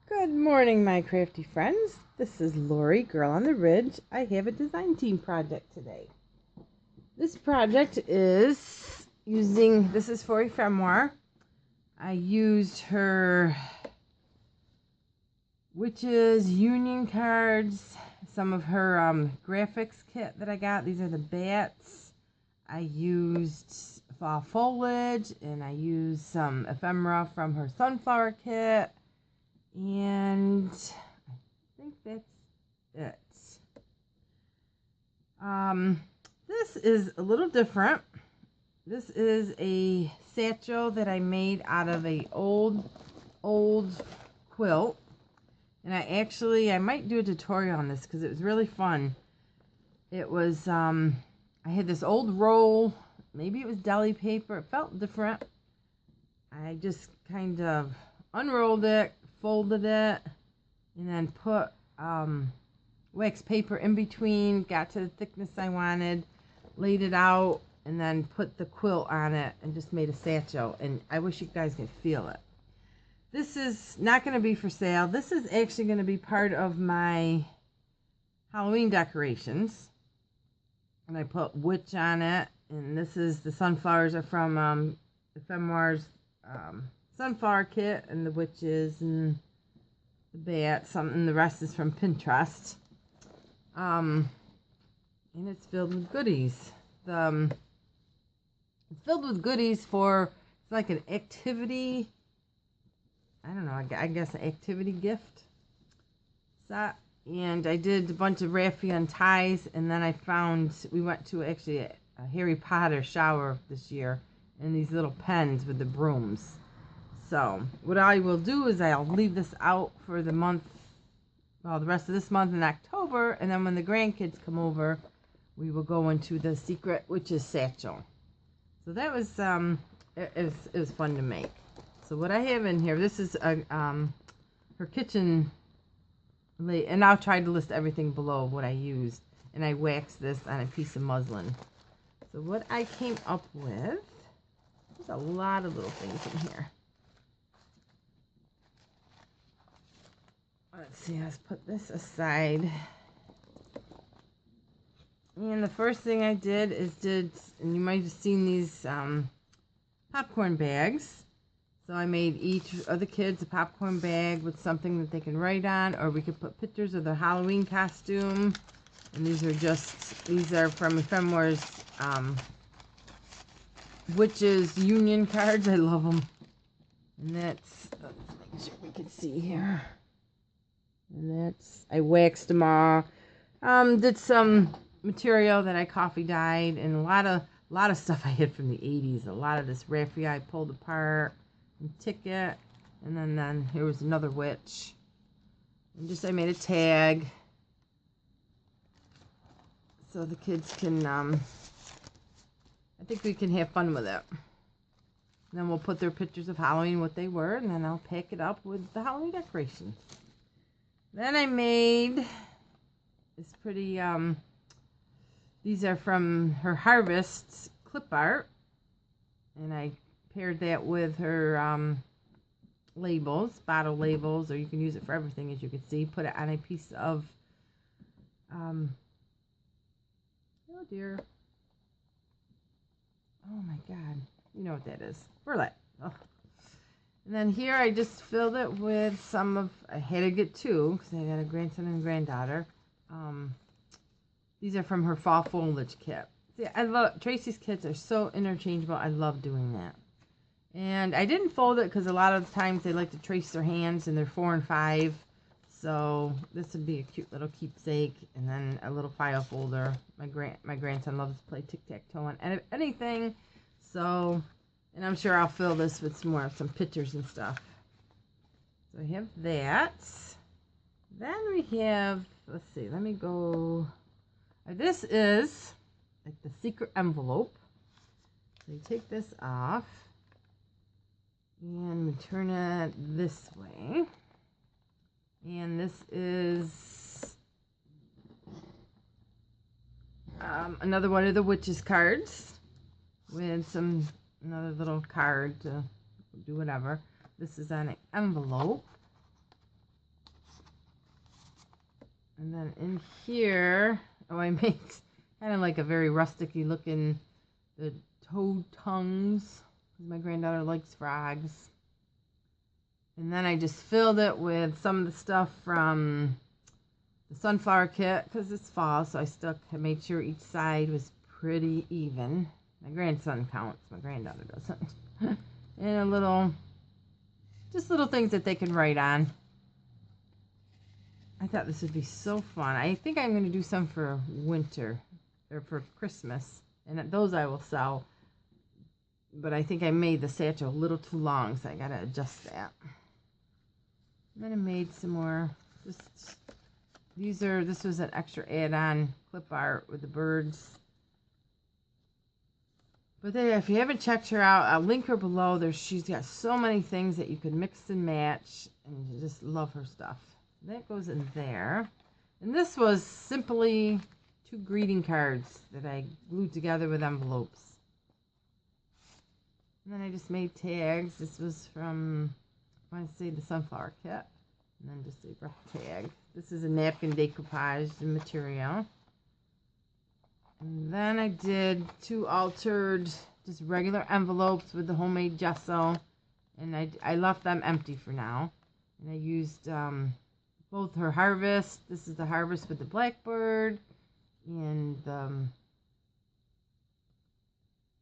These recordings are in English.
Good morning, my crafty friends. This is Lori, Girl on the Ridge. I have a design team project today. This project is this is for Ephemoire. I used her Witches Union cards, some of her graphics kit that I got. These are the bats. I used Fall Foliage, and I used some ephemera from her Sunflower kit. And I think that's it. This is a little different. This is a satchel that I made out of a old quilt. And I might do a tutorial on this because it was really fun. It was, I had this old roll. Maybe it was deli paper. It felt different. I just kind of unrolled it, folded it, and then put wax paper in between, got to the thickness I wanted, laid it out, and then put the quilt on it and just made a satchel. And I wish you guys could feel it. This is not going to be for sale. This is actually going to be part of my Halloween decorations. And I put witch on it. And this is the sunflowers are from Ephemoire's sunflower kit, and the witches and the bats, and the rest is from Pinterest. And it's filled with goodies. It's filled with goodies for, it's like an activity, I don't know, I guess an activity gift set. And I did a bunch of raffia and ties, and then we went to actually a Harry Potter shower this year, and these little pens with the brooms. So what I will do is I'll leave this out for the rest of this month in October, and then when the grandkids come over, we will go into the secret witch's satchel. So that was it was fun to make. So what I have in here, this is her kitchen, and I'll try to list everything below what I used, and I waxed this on a piece of muslin. So what I came up with, there's a lot of little things in here. Let's see, let's put this aside. And the first thing I did and you might have seen these popcorn bags. So I made each of the kids a popcorn bag with something that they can write on, or we could put pictures of their Halloween costume. And these are from Ephemoire's Witches Union cards. I love them. And let's make sure we can see here. And I waxed them all. Did some material that I coffee dyed, and a lot of stuff I had from the 80s. A lot of this raffia I pulled apart and ticket, and then here was another witch. And I made a tag so the kids can. I think we can have fun with it. And then we'll put their pictures of Halloween, what they were, and then I'll pack it up with the Halloween decorations. Then I made this pretty, these are from her Harvest clip art, and I paired that with her labels, bottle labels, or you can use it for everything, as you can see. Put it on a piece of, oh dear, oh my god, you know what that is, burlap. Oh. And then here I just filled it with I had to get two because I got a grandson and granddaughter. These are from her Fall Foliage kit. See, I love, Tracy's kits are so interchangeable. I love doing that. And I didn't fold it because a lot of times they like to trace their hands, and they're 4 and 5. So this would be a cute little keepsake, and then a little file folder. My grandson loves to play tic-tac-toe on anything. So, and I'm sure I'll fill this with some pictures and stuff. So I have that. Then we have, let's see, let me go. This is like the secret envelope. So you take this off, and we turn it this way. And this is another one of the witches cards with another little card to do whatever. This is on an envelope. And then in here, oh, I made kind of like a very rustic-y looking, the toad tongues, because my granddaughter likes frogs. And then I just filled it with some of the stuff from the sunflower kit, because it's fall, so I made sure each side was pretty even. My grandson counts, my granddaughter doesn't. And just little things that they can write on. I thought this would be so fun. I think I'm going to do some for winter, or for Christmas, and those I will sell. But I think I made the satchel a little too long, so I got to adjust that. And then I made some more. This was an extra add-on clip art with the birds. But if you haven't checked her out, I'll link her below. She's got so many things that you could mix and match, and you just love her stuff. That goes in there. And this was simply 2 greeting cards that I glued together with envelopes. And then I just made tags. This was from, I want to say, the sunflower kit. And then just a rough tag. This is a napkin decoupage material. And then I did 2 altered, just regular envelopes with the homemade gesso. And I left them empty for now. And I used both her harvest. This is the harvest with the blackbird. And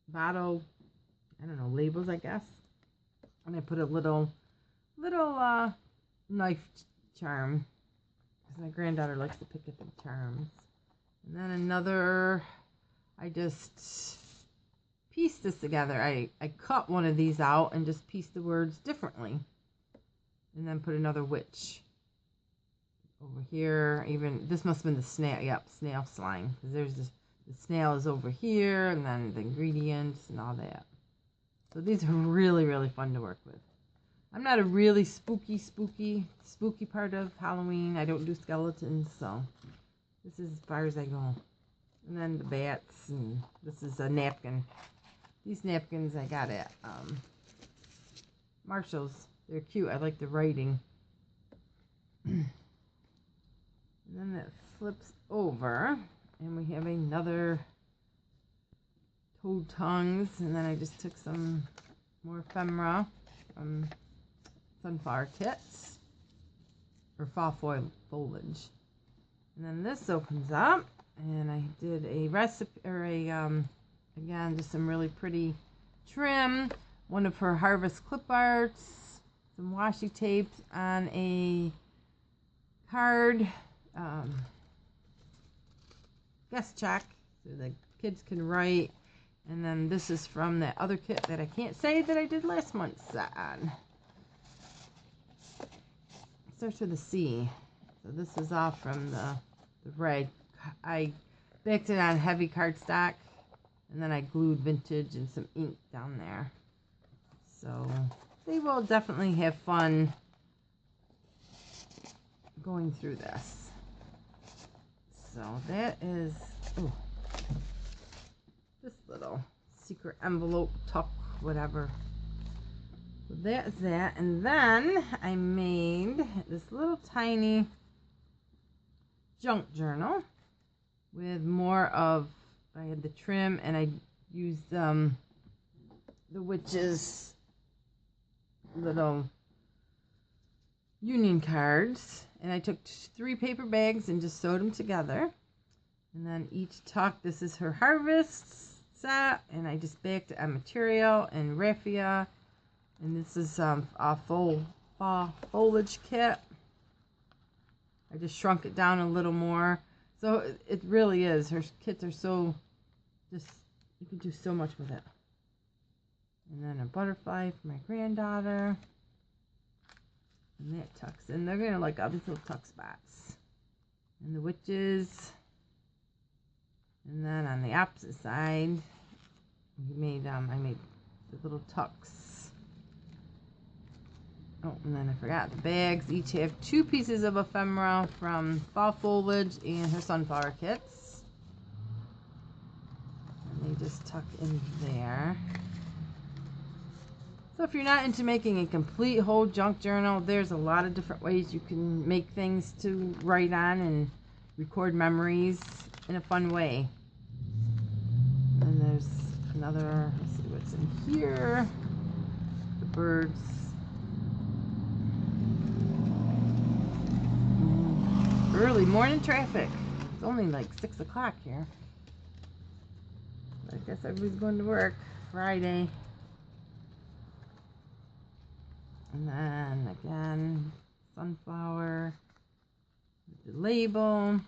bottle, I don't know, labels, I guess. And I put a little knife charm, because my granddaughter likes to pick at the charms. And then another, I just pieced this together. I cut one of these out and just pieced the words differently. And then put another witch over here. Even, this must have been the snail, yep, snail slime. Because there's this, the snail is over here, and then the ingredients and all that. So these are really, really fun to work with. I'm not a really spooky part of Halloween. I don't do skeletons, so this is as far as I go. And then the bats, and this is a napkin. These napkins I got at Marshall's. They're cute. I like the writing. And then that flips over, and we have another toad tongues. And then I just took some more ephemera from sunflower kits, or fall foliage. And then this opens up, and I did a recipe, or again, just some really pretty trim. One of her harvest clip arts, some washi tapes on a card, guest check, so the kids can write. And then this is from that other kit that I can't say that I did last month's set on. It starts with a C. So this is all from the red. I backed it on heavy cardstock, and then I glued vintage and some ink down there. So they will definitely have fun going through this. So that is this little secret envelope tuck, whatever. So that is that. And then I made this little tiny junk journal with more of, I had the trim, and I used the witch's little union cards, and I took 3 paper bags and just sewed them together. And then each tuck, this is her harvest set, and I just backed it on material and raffia. And this is a fall foliage kit. I just shrunk it down a little more. So it really is, her kits are so, just, you can do so much with it. And then a butterfly for my granddaughter. And that tucks in. They're going to like all these little tuck spots. And the witches. And then on the opposite side, I made the little tucks. Oh, and then I forgot the bags. Each have 2 pieces of ephemera from Fall Foliage and her sunflower kits. And they just tuck in there. So if you're not into making a complete whole junk journal, there's a lot of different ways you can make things to write on and record memories in a fun way. And there's another, let's see what's in here. The birds. Early morning traffic. It's only like 6 o'clock here. I guess everybody's going to work. Friday. And then again, sunflower. The label.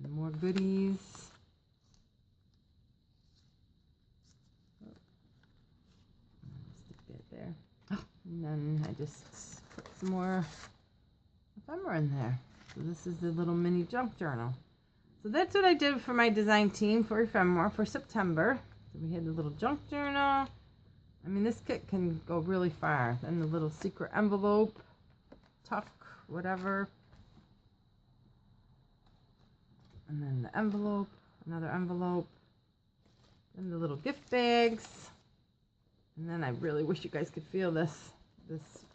And more goodies. Stick that there. And then I just put some more ephemera in there. So this is the little mini junk journal. So that's what I did for my design team for Ephemoire for September. So we had the little junk journal. I mean, this kit can go really far. Then the little secret envelope, tuck, whatever. And then the envelope, another envelope. Then the little gift bags. And then I really wish you guys could feel this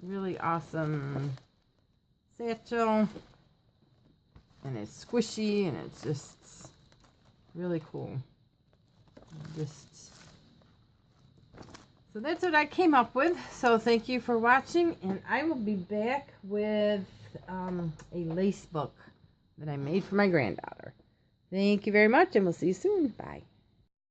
really awesome satchel. And it's squishy and it's just really cool. So that's what I came up with. So thank you for watching, and I will be back with a lace book that I made for my granddaughter. Thank you very much, and we'll see you soon. Bye.